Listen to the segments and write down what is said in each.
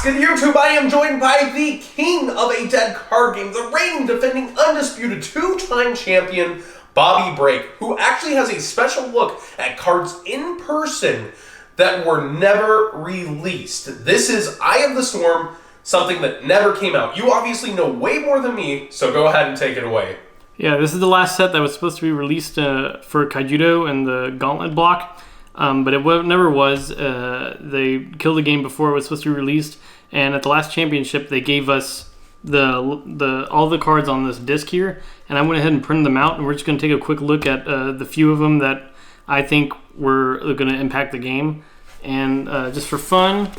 Good YouTube, I am joined by the king of a dead card game, the reigning, defending, undisputed two-time champion, Bobby Break, who actually has a special look at cards in person that were never released. This is Eye of the Storm, something that never came out. You obviously know way more than me, so go ahead and take it away. Yeah, this is the last set that was supposed to be released for KAIJUDO and the Gauntlet block, but it never was. They killed the game before it was supposed to be released, and at the last championship, they gave us all the cards on this disc here, and I went ahead and printed them out, and we're just going to take a quick look at the few of them that I think were going to impact the game. And just for fun,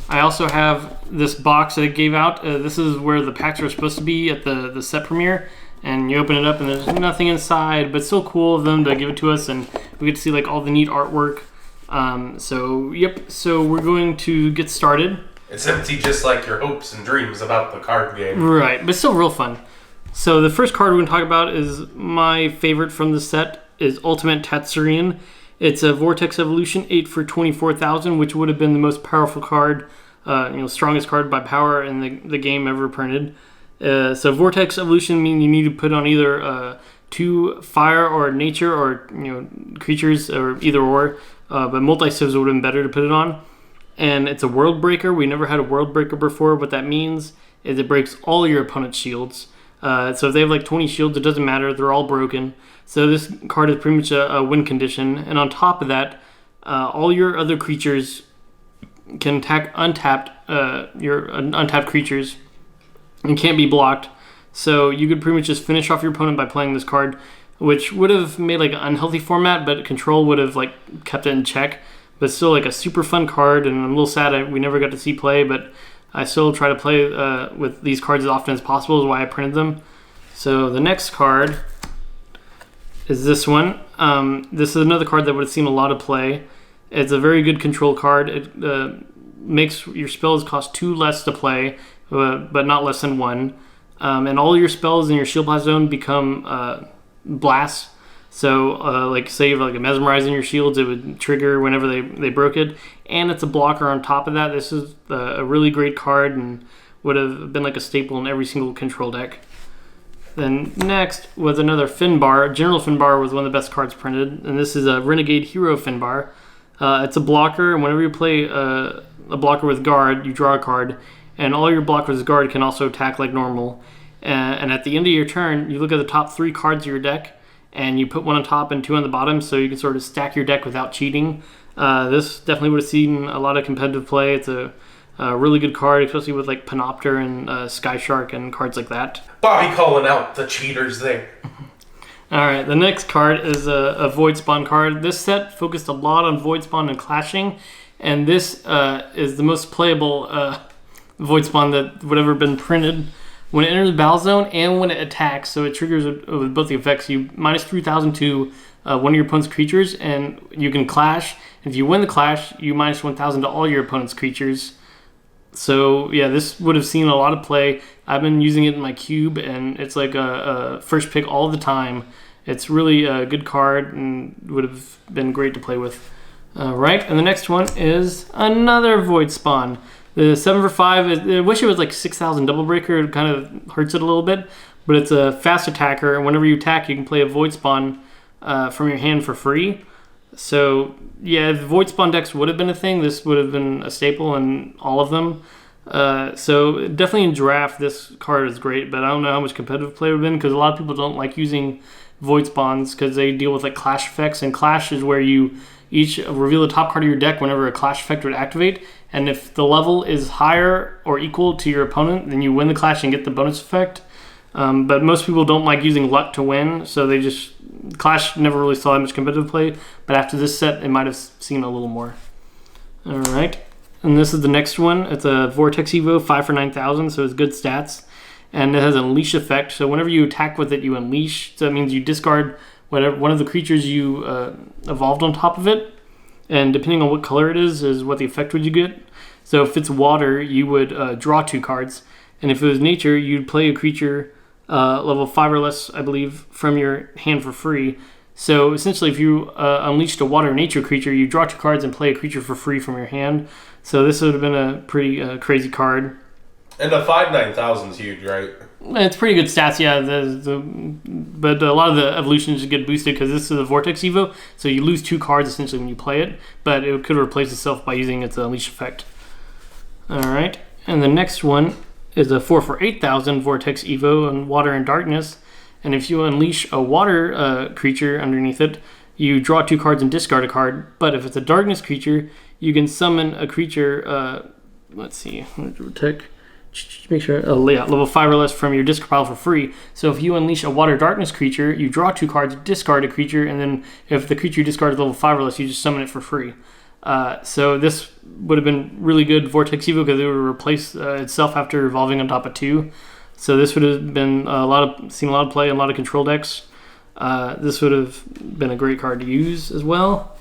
I also have this box that it gave out. This is where the packs are supposed to be at the set premiere. And you open it up and there's nothing inside, but still cool of them to give it to us, and we get to see like all the neat artwork. So we're going to get started. It's empty just like your hopes and dreams about the card game. Right, but still real fun. So the first card we're going to talk about is my favorite from the set, is Ultimate Tatsurian. It's a Vortex Evolution, 8 for 24,000, which would have been the most powerful card, strongest card by power in the game ever printed. So Vortex Evolution means you need to put on either 2 fire or nature or creatures or either or, but multi-civs would have been better to put it on. And it's a world breaker. We never had a world breaker before. What that means is it breaks all your opponent's shields. So if they have like 20 shields, it doesn't matter. They're all broken. So this card is pretty much a win condition. And on top of that, all your other creatures can attack untapped, your untapped creatures, and can't be blocked. So you could pretty much just finish off your opponent by playing this card, which would have made like an unhealthy format, but control would have like kept it in check. But still like a super fun card, and I'm a little sad we never got to see play, but I still try to play with these cards as often as possible, is why I printed them. So the next card is this one. This is another card that would have seen a lot of play. It's a very good control card. It makes your spells cost 2 less to play, but not less than 1. And all your spells in your Shield Blast zone become blasts. So, say you have a Mesmerize in your shields, it would trigger whenever they broke it. And it's a blocker on top of that. This is a really great card and would have been like a staple in every single control deck. Then next was another Finbar. General Finbar was one of the best cards printed, and this is a Renegade Hero Finbar. It's a blocker, and whenever you play a blocker with guard, you draw a card, and all your blockers with guard can also attack like normal. And at the end of your turn, you look at the top 3 cards of your deck, and you put 1 on top and 2 on the bottom, so you can sort of stack your deck without cheating. This definitely would have seen a lot of competitive play. It's a really good card, especially with like Panopter and Sky Shark and cards like that. Bobby calling out the cheaters there. Alright, the next card is a Void Spawn card. This set focused a lot on Void Spawn and clashing, and this is the most playable Void Spawn that would ever been printed. When it enters the battle zone and when it attacks, so it triggers with both the effects, you minus 3,000 to one of your opponent's creatures, and you can clash. If you win the clash, you minus 1,000 to all your opponent's creatures. So yeah, this would have seen a lot of play. I've been using it in my cube, and it's like a first pick all the time. It's really a good card and would have been great to play with. Right, and the next one is another Void Spawn. The 7 for 5, I wish it was like 6,000 Double Breaker. It kind of hurts it a little bit, but it's a fast attacker, and whenever you attack, you can play a Void Spawn from your hand for free. So yeah, if Void Spawn decks would have been a thing, this would have been a staple in all of them. So definitely in draft, this card is great, but I don't know how much competitive play would have been, because a lot of people don't like using Void Spawns because they deal with like clash effects, and clash is where you each reveal the top card of your deck whenever a clash effect would activate, and if the level is higher or equal to your opponent, then you win the clash and get the bonus effect. But most people don't like using luck to win, so they just... Clash never really saw that much competitive play, but after this set, it might have seen a little more. Alright, and this is the next one. It's a Vortex Evo, 5 for 9,000, so it's good stats. And it has an Unleash effect, so whenever you attack with it, you unleash. So that means you discard one of the creatures you evolved on top of it, and depending on what color it is what the effect would you get. So if it's water, you would draw 2 cards, and if it was nature, you'd play a creature level 5 or less, I believe, from your hand for free. So essentially, if you unleashed a water nature creature, you draw 2 cards and play a creature for free from your hand. So this would have been a pretty crazy card. And the 5/9000 is huge, right? It's pretty good stats, yeah. But a lot of the evolutions get boosted because this is a Vortex Evo, so you lose 2 cards essentially when you play it, but it could replace itself by using its Unleash effect. Alright, and the next one is a 4 for 8,000 Vortex Evo on Water and Darkness, and if you unleash a water creature underneath it, you draw 2 cards and discard a card, but if it's a darkness creature, you can summon a creature, let's see, make sure, level 5 or less from your discard pile for free. So if you unleash a water darkness creature, you draw 2 cards, discard a creature, and then if the creature you discard is level 5 or less, you just summon it for free. So this would have been really good Vortex Evo because it would replace itself after evolving on top of 2. So this would have been seen a lot of play in a lot of control decks. This would have been a great card to use as well.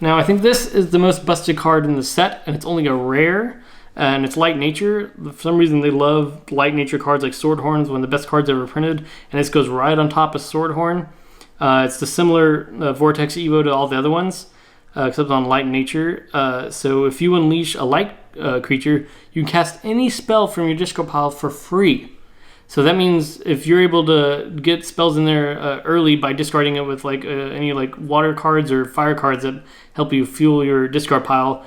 Now I think this is the most busted card in the set, and it's only a rare. And it's Light Nature. For some reason, they love Light Nature cards like Swordhorn is one of the best cards ever printed, and this goes right on top of Swordhorn. It's the similar Vortex Evo to all the other ones, except on Light Nature. So if you unleash a Light creature, you can cast any spell from your discard pile for free. So that means if you're able to get spells in there early by discarding it with any water cards or fire cards that help you fuel your discard pile,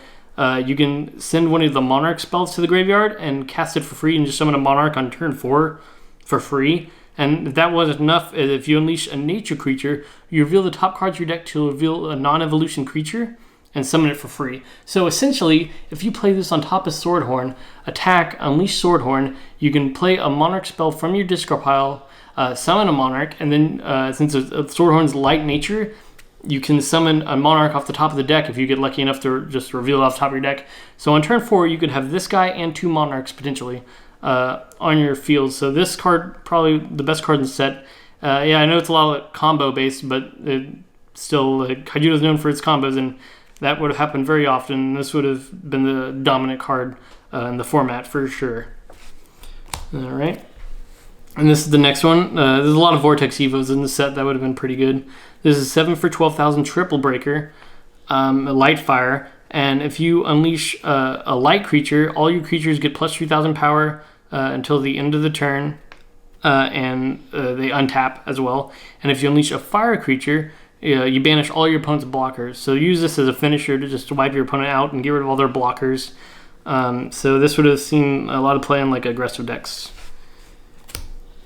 you can send one of the Monarch spells to the graveyard and cast it for free and just summon a Monarch on turn 4 for free. And if that wasn't enough, if you unleash a nature creature, you reveal the top cards of your deck to reveal a non-evolution creature and summon it for free. So essentially, if you play this on top of Swordhorn, attack, unleash Swordhorn, you can play a Monarch spell from your discard pile, summon a Monarch, and then since Swordhorn's Light Nature, you can summon a Monarch off the top of the deck if you get lucky enough to just reveal it off the top of your deck. So on turn 4, you could have this guy and 2 Monarchs potentially on your field. So this card, probably the best card in the set. I know it's a lot of combo based, but KAIJUDO is known for its combos, and that would have happened very often. This would have been the dominant card in the format for sure. Alright. And this is the next one. There's a lot of Vortex Evos in the set that would have been pretty good. This is 7 for 12,000 Triple Breaker, a Light Fire, and if you unleash a Light creature, all your creatures get plus 3,000 power until the end of the turn, and they untap as well. And if you unleash a Fire creature, you banish all your opponent's blockers. So use this as a finisher to just wipe your opponent out and get rid of all their blockers. So this would have seen a lot of play in aggressive decks.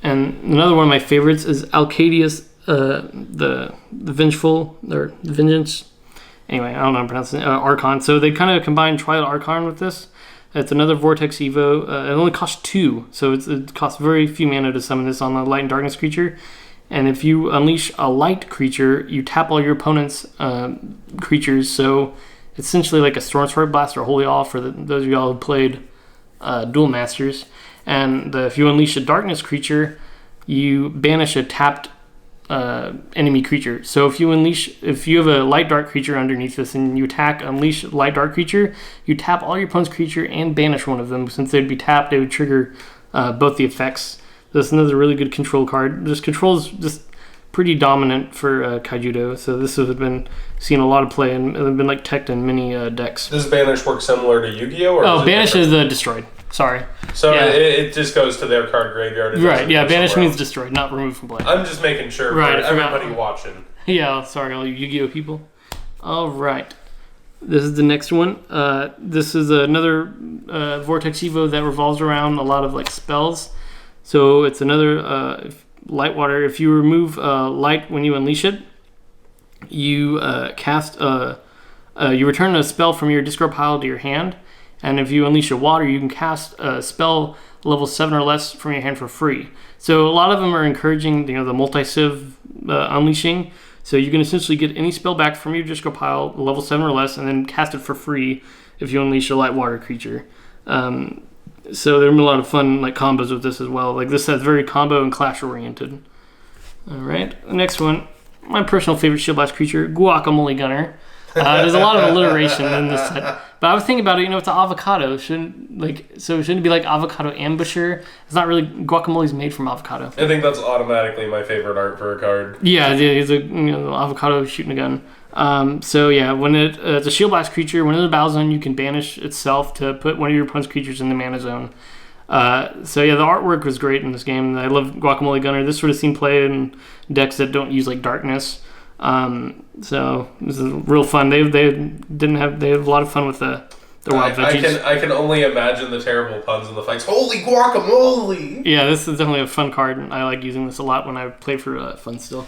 And another one of my favorites is Alcadius, the Vengeful, or the Vengeance. Anyway, I don't know how to pronounce it. Archon. So they kind of combine Twilight Archon with this. It's another Vortex Evo. It only costs 2, so it costs very few mana to summon this on a Light and Darkness creature. And if you unleash a Light creature, you tap all your opponent's creatures. So it's essentially like a Stormsword Blast or Holy Awe for those of y'all who played Duel Masters. And if you unleash a Darkness creature, you banish a tapped enemy creature. So if you have a Light Dark creature underneath this and you attack, unleash Light Dark creature, you tap all your opponent's creature and banish one of them. Since they'd be tapped, they would trigger both the effects. This is another really good control card. This control is just pretty dominant for KAIJUDO, so this has been seen a lot of play and been teched in many decks. Does Banish work similar to Yu-Gi-Oh? Or Banish is destroyed. Sorry. So yeah. it just goes to their card graveyard. Right, yeah, Banish means destroyed, not removed from play. I'm just making sure for everybody watching. Yeah, sorry, all you Yu-Gi-Oh people. All right. This is the next one. This is another Vortex Evo that revolves around a lot of spells. So it's another Light Water. If you remove light when you unleash it, you you return a spell from your discard pile to your hand. And if you unleash a water, you can cast a spell level 7 or less from your hand for free. So a lot of them are encouraging, the multi-civ unleashing. So you can essentially get any spell back from your discard pile, level 7 or less, and then cast it for free if you unleash a light water creature. So there are a lot of fun combos with this as well. This is very combo and clash oriented. All right, the next one, my personal favorite Shield Blast creature, Guacamole Gunner. There's a lot of alliteration in this set, but But I was thinking about it. It's an avocado. Shouldn't it be like avocado ambusher? It's not really. Guacamole's made from avocado. I think that's automatically my favorite art for a card. Yeah, it's a avocado shooting a gun. When it's a shield blast creature, when in the battle zone, you can banish itself to put one of your opponent's creatures in the mana zone. The artwork was great in this game. I love Guacamole Gunner. This sort of seen play in decks that don't use like darkness. So this is real fun. They have a lot of fun with the wild veggies. I can only imagine the terrible puns in the fights. Holy guacamole! Yeah, this is definitely a fun card. I like using this a lot when I play for fun still.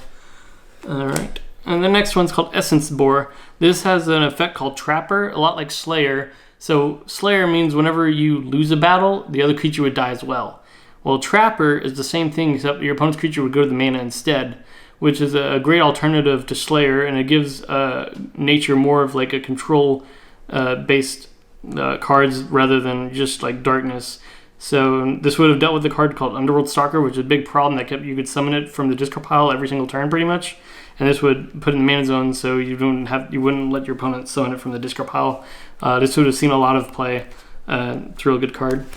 All right. And the next one's called Essence Boar. This has an effect called Trapper, a lot like Slayer. So Slayer means whenever you lose a battle, the other creature would die as well. Well, Trapper is the same thing, except your opponent's creature would go to the mana instead, which is a great alternative to Slayer, and it gives nature more of like a control based cards rather than just like darkness. So this would have dealt with a card called Underworld Stalker, which is a big problem that you could summon it from the discard pile every single turn pretty much. And this would put it in the mana zone, so you wouldn't let your opponent summon it from the discard pile. This would have seen a lot of play. It's a real good card.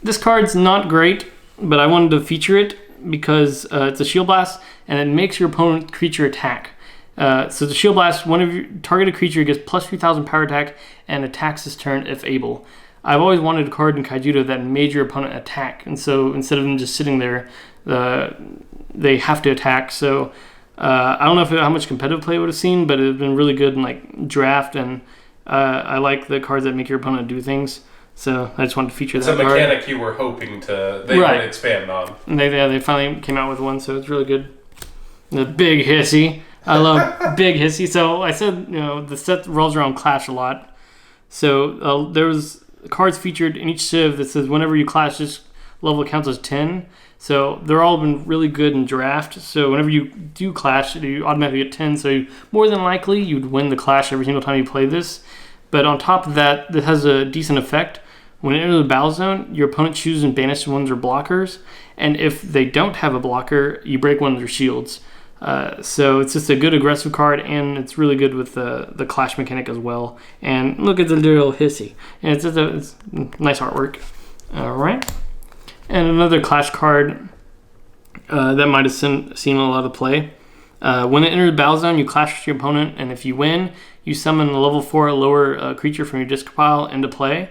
This card's not great, but I wanted to feature it because it's a shield blast and it makes your opponent's creature attack. So the shield blast, one of your targeted creature gets plus 3,000 power attack and attacks this turn if able. I've always wanted a card in KAIJUDO that made your opponent attack, and so instead of them just sitting there, they have to attack. So I don't know how much competitive play it would have seen, but it's been really good in like draft, and I like the cards that make your opponent do things. So I just wanted to feature that. It's a mechanic you were hoping they would expand on. And they finally came out with one, so it's really good. The big hissy. I love big hissy. So I said, the set rolls around Clash a lot. So there was cards featured in each civ that says whenever you clash, this level counts as 10. So they're all been really good in draft. So whenever you do clash, you automatically get 10. So more than likely, you'd win the clash every single time you play this. But on top of that, it has a decent effect. When it enters the battle zone, your opponent chooses and banishes one of their blockers. And if they don't have a blocker, you break one of their shields. So it's just a good aggressive card, and it's really good with the clash mechanic as well. And look at the little hissy. And it's nice artwork. All right. And another clash card that might have seen a lot of play. When it enters the battle zone, you clash with your opponent, and if you win, you summon a level 4 lower creature from your discard pile into play.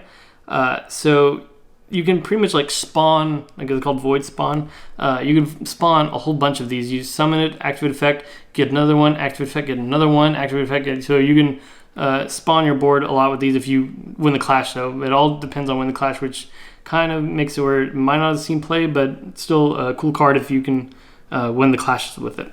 So you can pretty much like spawn, like it's called Void Spawn. You can spawn a whole bunch of these. You summon it, activate effect, get another one, activate effect, get another one, activate effect. So you can spawn your board a lot with these if you win the clash. So it all depends on winning the clash, which kind of makes it where it might not have seen play, but still a cool card if you can win the clashes with it.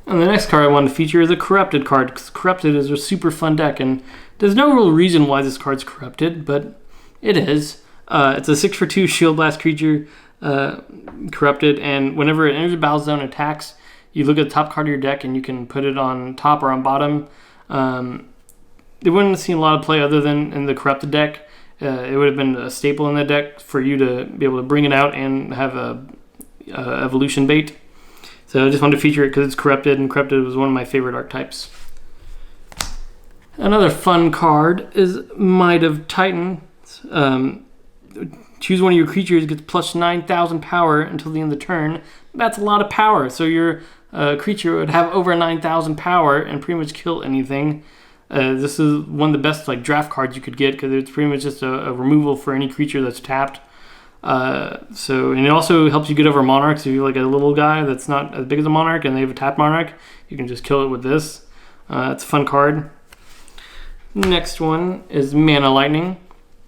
And the next card I wanted to feature is a Corrupted card, because Corrupted is a super fun deck, and there's no real reason why this card's Corrupted, but it is. It's a 6/2 Shield Blast creature, Corrupted, and whenever it enters the battle zone and attacks, you look at the top card of your deck and you can put it on top or on bottom. They wouldn't have seen a lot of play other than in the Corrupted deck. It would have been a staple in the deck for you to be able to bring it out and have a evolution bait. So I just wanted to feature it because it's Corrupted, and Corrupted was one of my favorite archetypes. Another fun card is Might of Titan. Choose one of your creatures, gets plus 9,000 power until the end of the turn. That's a lot of power. So your creature would have over 9,000 power and pretty much kill anything. This is one of the best draft cards you could get because it's pretty much just a removal for any creature that's tapped. And it also helps you get over monarchs. If you're like a little guy that's not as big as a monarch and they have a tapped monarch, you can just kill it with this. It's a fun card. Next one is Manna Lightning.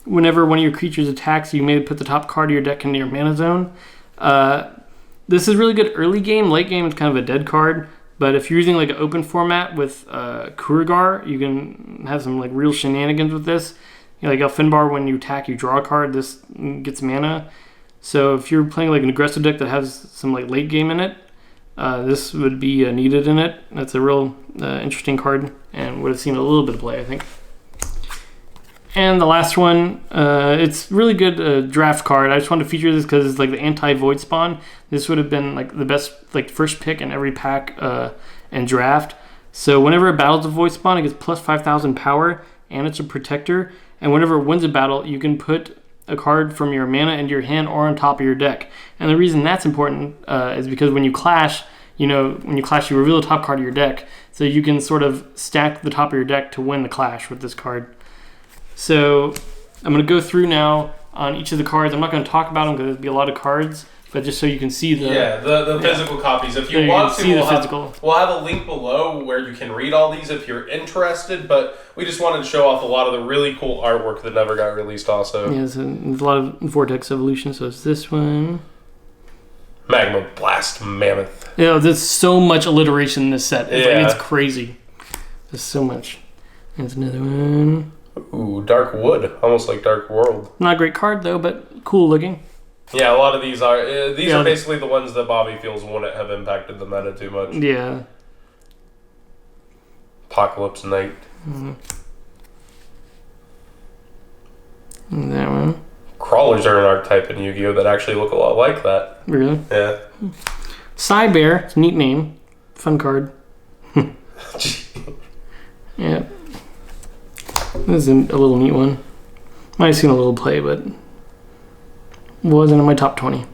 Whenever one of your creatures attacks, you may put the top card of your deck into your mana zone. This is really good early game. Late game, it's kind of a dead card. But if you're using like an open format with Kurigar, you can have some real shenanigans with this. Like Elfinbar, when you attack, you draw a card. This gets mana. So if you're playing an aggressive deck that has some late game in it, this would be needed in it. That's a real interesting card and would have seen a little bit of play, I think. And the last one, it's really good draft card. I just wanted to feature this because it's the anti-Void Spawn. This would have been the best first pick in every pack and draft. So whenever it battles a void spawn, it gets plus 5,000 power, and it's a protector. And whenever it wins a battle, you can put a card from your mana into your hand or on top of your deck. And the reason that's important is because when you clash, you reveal the top card of your deck. So you can sort of stack the top of your deck to win the clash with this card. So I'm going to go through now on each of the cards. I'm not going to talk about them because there'll be a lot of cards, but just so you can see the physical copies. If you want to, we'll have a link below where you can read all these if you're interested, but we just wanted to show off a lot of the really cool artwork that never got released also. Yeah, so there's a lot of Vortex Evolution, so it's this one. Magma Blast Mammoth. Yeah, there's so much alliteration in this set. It's crazy. There's so much. There's another one. Ooh, Dark Wood. Almost like Dark World. Not a great card, though, but cool looking. Yeah, a lot of these are... These are basically the ones that Bobby feels wouldn't have impacted the meta too much. Yeah. Apocalypse Knight. Mm-hmm. And that one. Crawlers are an archetype in Yu-Gi-Oh! That actually look a lot like that. Really? Yeah. Cybear. It's a neat name. Fun card. Yeah. This is a little neat one. Might have seen a little play, but wasn't in my top 20.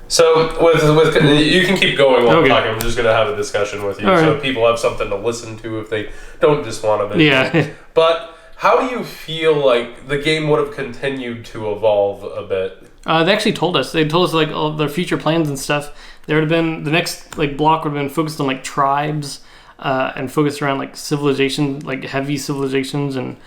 So, with you can keep going while I'm Okay. talking. I'm just going to have a discussion with you, All so right. people have something to listen to if they don't just want to. Yeah. But how do you feel like the game would have continued to evolve a bit? They actually told us. They told us like all their future plans and stuff. There would have been the next like block would have been focused on like tribes and focused around like civilization, like heavy civilizations, and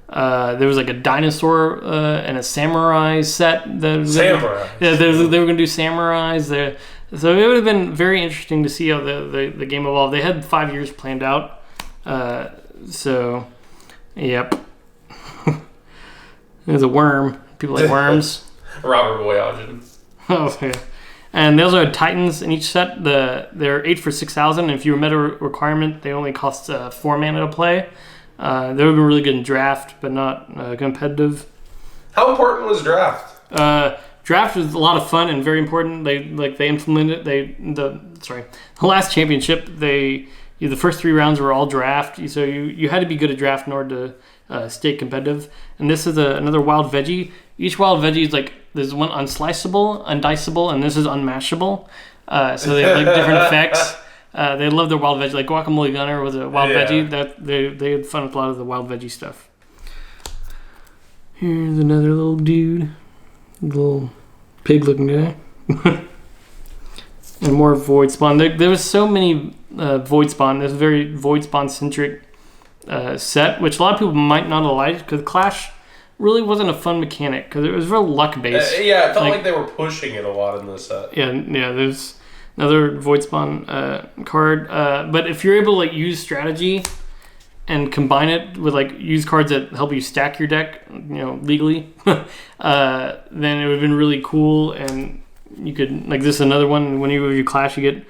there was like a dinosaur and a samurai set. Samurai. Yeah, they were going to do samurais there. So it would have been very interesting to see how the game evolved. They had 5 years planned out. So, yep. There's a worm. People like worms. Robert Boyajian. Oh, yeah. And they also had Titans in each set. They're 8 for 6,000. And if you were meta requirement, they only cost 4 mana to play. They would have been really good in draft, but not competitive. How important was draft? Draft was a lot of fun and very important. They implemented the last championship. The first 3 rounds were all draft, so you had to be good at draft in order to stay competitive. And this is another wild veggie. Each wild veggie is like there's one unsliceable, undiceable, and this is unmashable. So they have like different effects. They love their wild veggie. Like Guacamole Gunner was a wild veggie. That they had fun with a lot of the wild veggie stuff. Here's another little dude, little pig-looking guy, and more void spawn. There was so many void spawn. This very void spawn centric set, which a lot of people might not have liked because Clash really wasn't a fun mechanic because it was real luck based. Yeah, it felt like they were pushing it a lot in this set. Yeah. There's another void spawn card, but if you're able to like use strategy and combine it with like use cards that help you stack your deck, legally, then it would have been really cool. And you could like this is another one. Whenever you clash, you get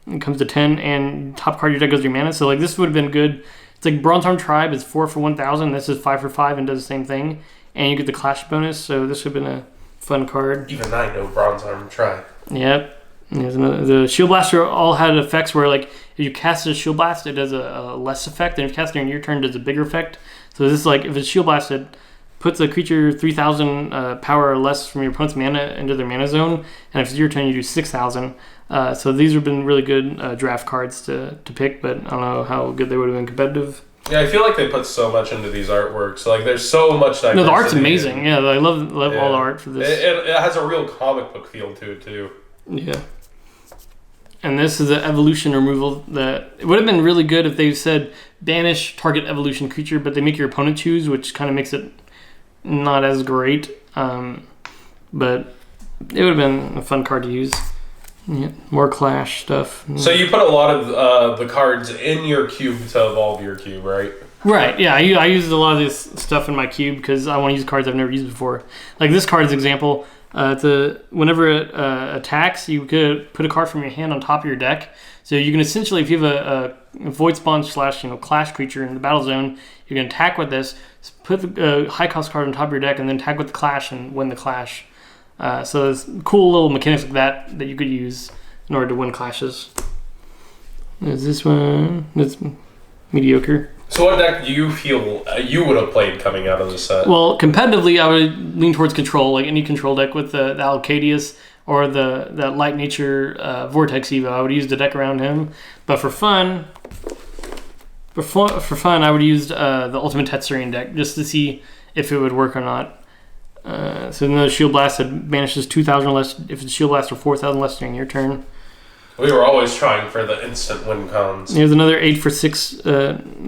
it comes to 10, and top card of your deck goes to your mana. So like this would have been good. It's like Bronze Arm Tribe is 4 for 1,000. This is 5 for 5 and does the same thing, and you get the clash bonus. So this would have been a fun card. Even I know Bronze Arm Tribe. Yep. The Shield Blaster all had effects where, like, if you cast a Shield Blast, it does a less effect, and if you cast it in your turn, it does a bigger effect. So this is like, if it's Shield Blasted, puts a creature 3,000 power or less from your opponent's mana into their mana zone, and if it's your turn, you do 6,000. So these have been really good draft cards to pick, but I don't know how good they would have been competitive. Yeah, I feel like they put so much into these artworks. Like, there's so much diversity. No, the art's amazing. Yeah, I love all the art for this. It has a real comic book feel to it, too. Yeah. And this is the evolution removal that it would have been really good if they said banish target evolution creature, but they make your opponent choose, which kind of makes it not as great. But it would have been a fun card to use. Yeah, more Clash stuff. So you put a lot of the cards in your cube to evolve your cube, right? Right, yeah. I used a lot of this stuff in my cube because I want to use cards I've never used before. Like this card's example. Whenever it attacks, you could put a card from your hand on top of your deck. So you can essentially, if you have a Void Spawn / Clash creature in the battle zone, you can attack with this, put a high cost card on top of your deck, and then attack with the Clash and win the Clash. So there's cool little mechanics like that you could use in order to win clashes. There's this one. That's mediocre. So what deck do you feel you would have played coming out of this set? Well, competitively, I would lean towards control, like any control deck with the Alcadius or the Light Nature Vortex Evo. I would use the deck around him. But for fun, I would use the Ultimate Tetsurian deck just to see if it would work or not. So another Shield Blast that banishes 2,000 or less if it's Shield Blast or 4,000 less during your turn. We were always trying for the instant win cons. There's another 8 for 6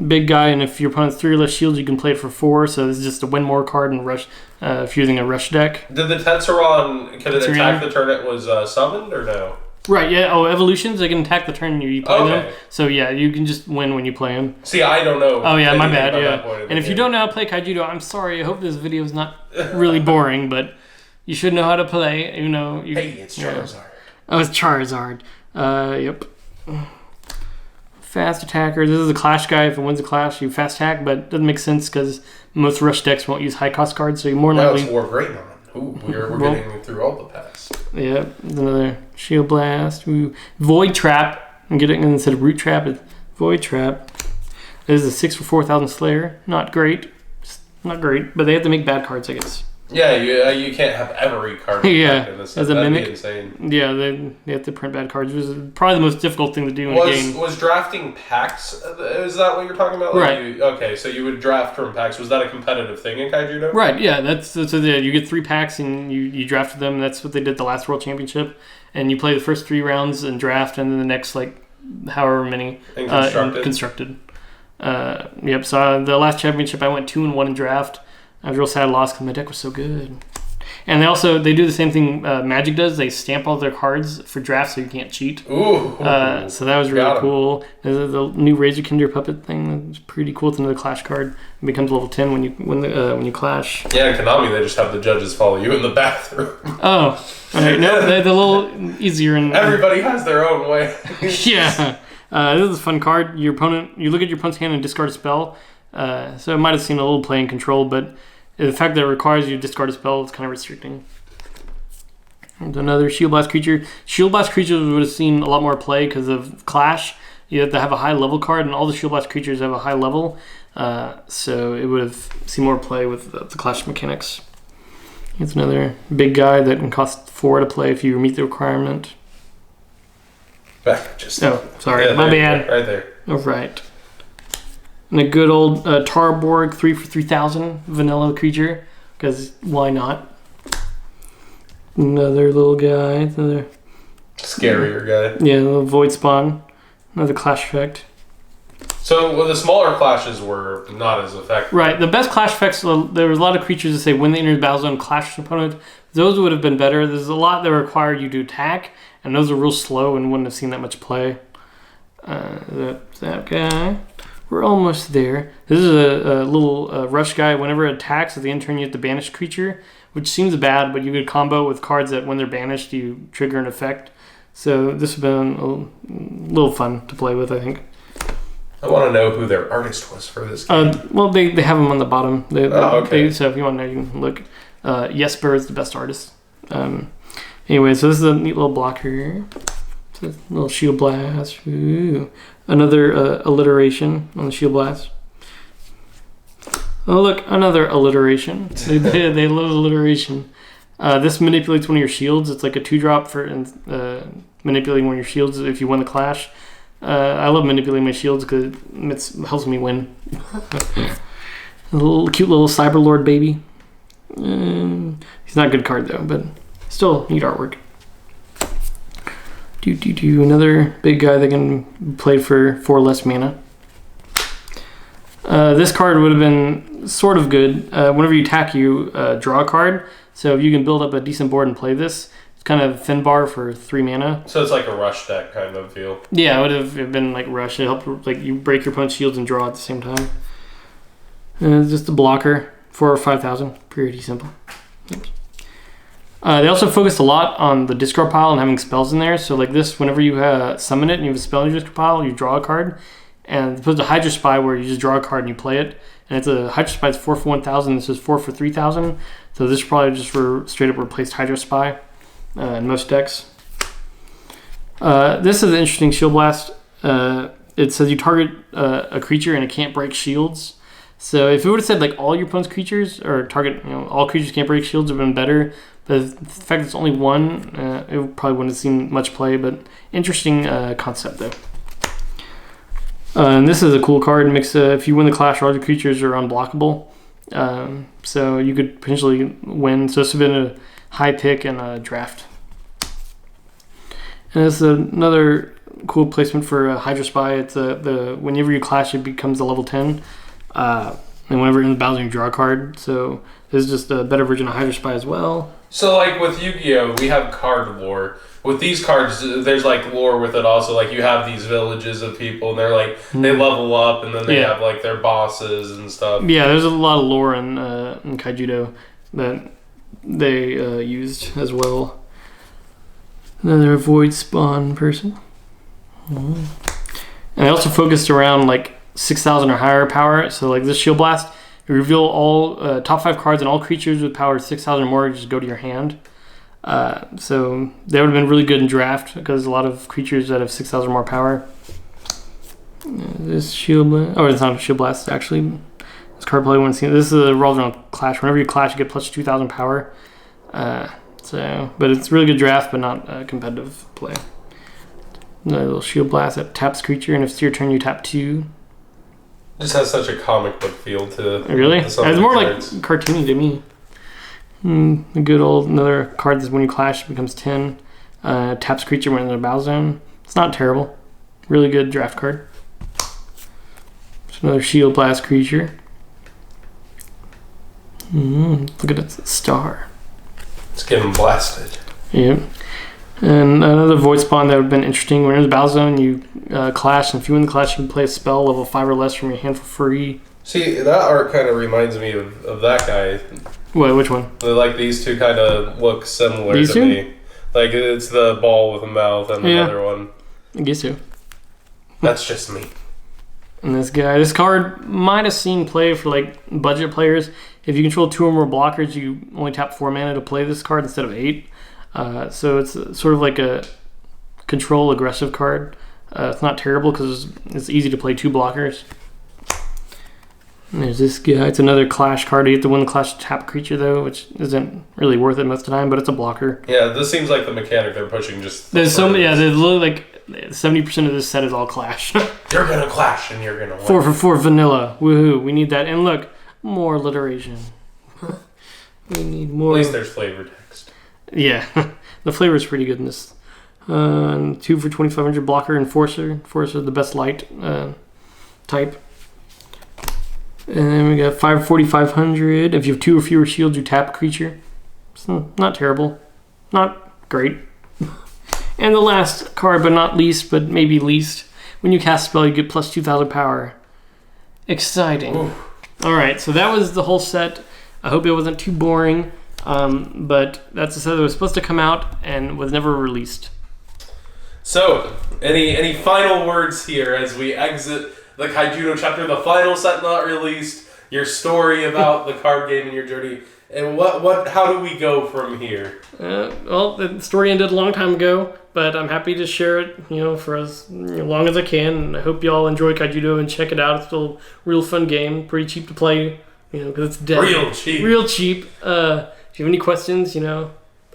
big guy, and if your opponent's 3 or less shields, you can play it for 4. So this is just a win more card and rush if you're using a rush deck. Did the Tetsuron, could it attack the turn it was summoned or no? Right, yeah. Oh, evolutions, they can attack the turn you play them. So yeah, you can just win when you play them. See, I don't know. Oh yeah, my bad, yeah. And if you don't know how to play KAIJUDO, I'm sorry. I hope this video is not really boring, but you should know how to play. You know. Hey, it's Charizard. Yeah. Oh, it's Charizard. Yep. Fast attacker. This is a clash guy. If it wins a clash, you fast attack, but it doesn't make sense because most rush decks won't use high cost cards, so you're more likely. It's War Greymon. Ooh, we're getting through all the packs. Yep. Another Shield Blast. Ooh. Void Trap. I'm getting instead of Root Trap. It's Void Trap. This is a 6 for 4,000 Slayer. Not great. Not great, but they have to make bad cards, I guess. Yeah, you can't have every card. Yeah, in this as a That'd mimic. Be insane. Yeah, they have to print bad cards. It was probably the most difficult thing to do in a game. Was drafting packs? Is that what you're talking about? Right. Okay, so you would draft from packs. Was that a competitive thing in KAIJUDO? Right. Yeah, that's what they did. You get 3 packs and you drafted them. That's what they did the last World Championship. And you play the first 3 rounds and draft, and then the next however many constructed. Yep. So the last championship, I went 2-1 in draft. I was real sad I lost because my deck was so good. And they do the same thing Magic does. They stamp all their cards for draft so you can't cheat. Ooh. So that was really cool. The new Razor Kinder puppet thing was pretty cool. It's another Clash card. It becomes level 10 when you Clash. Yeah, in Konami they just have the judges follow you in the bathroom. Oh, okay. No, they're a little easier. Everybody has their own way. Yeah. This is a fun card. You look at your opponent's hand and discard a spell. So it might have seemed a little play in control, but the fact that it requires you to discard a spell is kind of restricting. There's another Shield Blast creature. Shield Blast creatures would have seen a lot more play because of Clash. You have to have a high level card, and all the Shield Blast creatures have a high level. So it would have seen more play with the Clash mechanics. It's another big guy that can cost 4 to play if you meet the requirement. Sorry, my bad. Right there. Oh, right. And a good old Tarborg 3 for 3,000 vanilla creature, because why not? Another little guy, another scarier guy. Yeah, a little Void Spawn, another Clash effect. So the smaller clashes were not as effective. Right, the best Clash effects. There was a lot of creatures that say when they enter the battle zone, clash your opponent. Those would have been better. There's a lot that require you to attack, and those are real slow and wouldn't have seen that much play. That guy. We're almost there. This is a little rush guy. Whenever it attacks, at the end turn you have to banish creature, which seems bad, but you could combo with cards that when they're banished, you trigger an effect. So this has been a little fun to play with, I think. I want to know who their artist was for this game. Well, they have them on the bottom. Okay. So if you want to know, you can look. Jesper is the best artist. Anyway, so this is a neat little blocker. It's a little Shield Blast. Ooh. Another alliteration on the Shield Blast. Oh, look, another alliteration. They love alliteration. This manipulates one of your shields. It's like a 2-drop for manipulating one of your shields if you win the Clash. I love manipulating my shields because it helps me win. A cute little Cyberlord baby. He's not a good card though, but still neat artwork. Another big guy that can play for 4 less mana. This card would have been sort of good. Whenever you attack, you draw a card. So if you can build up a decent board and play this, it's kind of Finbar for 3 mana. So it's like a rush deck kind of feel. Yeah, it would have been like rush. It helped you break your opponent's shields and draw at the same time. Just a blocker for 5,000. Pretty simple. Oops. They also focused a lot on the discard pile and having spells in there. So like this, whenever you summon it and you have a spell in your discard pile, you draw a card. And as opposed to Hydra Spy where you just draw a card and you play it. And it's a Hydra Spy is 4 for 1,000. This is 4 for 3,000. So this probably just straight up replaced Hydra Spy in most decks. This is an interesting Shield Blast. it says you target a creature and it can't break shields. So if it would have said like all your opponent's creatures or target, all creatures can't break shields would have been better. But the fact that it's only one, it probably wouldn't have seen much play. But interesting concept though. And this is a cool card. It makes if you win the clash, all your creatures are unblockable. So you could potentially win. So this would have been a high pick in a draft. And this is another cool placement for Hydra Spy. It's whenever you clash, it becomes a level 10. And whenever in the battle, you draw a card. So this is just a better version of Hydra Spy as well. So like with Yu-Gi-Oh, we have card lore. With these cards, there's like lore with it also. Like you have these villages of people, and they're like they level up, and then they have like their bosses and stuff. Yeah, there's a lot of lore in KAIJUDO that they used as well. Another void spawn person. And I also focused around like 6,000 or higher power. So like this Shield Blast, you reveal all top 5 cards and all creatures with power 6,000 or more just go to your hand. So that would have been really good in draft because a lot of creatures that have 6,000 or more power. This Shield Blast, it's not a Shield Blast actually. This card probably wouldn't see it. This is a revolves around clash. Whenever you clash, you get plus 2,000 power. But it's really good draft, but not competitive play. Another little Shield Blast that taps creature, and if it's your turn, you tap 2. Just has such a comic book feel to really? It's more cards. Like cartoony to me. A good old another card that when you clash it becomes 10. Taps creature when in the battle zone. It's not terrible. Really good draft card. Just another Shield Blast creature. Look at that star. It's getting blasted. Yep. And another void spawn that would have been interesting. When you're in the battle zone, you clash, and if you win the clash, you can play a spell level 5 or less from your hand for free. See, that art kind of reminds me of that guy. What? Which one? Like these two kind of look similar these to two? me. Like it's the ball with a mouth and another one. I guess so. That's just me. And this card might have seen play for like budget players. If you control 2 or more blockers, you only tap 4 mana to play this card instead of 8. So it's sort of like a control aggressive card. It's not terrible because it's easy to play 2 blockers. And there's this guy. It's another clash card. You have to win the clash to tap creature though, which isn't really worth it most of the time, but it's a blocker. Yeah, this seems like the mechanic they're pushing. There's literally like 70% of this set is all clash. You're gonna clash and you're gonna win. 4 for 4 vanilla. Woohoo! We need that. And look, more alliteration. We need more. At least there's flavor text. Yeah, the flavor is pretty good in this. 2 for 2,500 blocker Enforcer. Enforcer, the best light type. And then we got 5 for 4,500. If you have 2 or fewer shields, you tap a creature. It's not terrible. Not great. And the last card, but not least, but maybe least. When you cast a spell, you get plus 2,000 power. Exciting. Ooh. Alright, so that was the whole set. I hope it wasn't too boring. But that's a set that was supposed to come out and was never released. So, any final words here as we exit the KAIJUDO chapter, the final set not released, your story about the card game and your journey, and how do we go from here? Well, the story ended a long time ago, but I'm happy to share it, for as long as I can. And I hope y'all enjoy KAIJUDO and check it out. It's still a real fun game, pretty cheap to play, because it's dead. Real cheap. Real cheap. If you have any questions,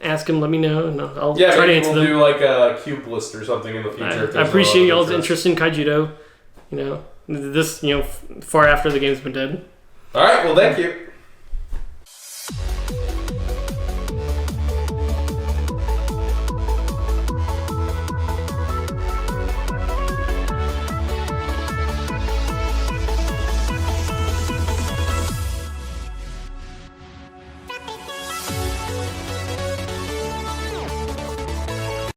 ask them, let me know, and I'll try to answer them. We'll do like a cube list or something in the future. I appreciate y'all's interest in KAIJUDO. This, far after the game's been dead. All right, well, thank you.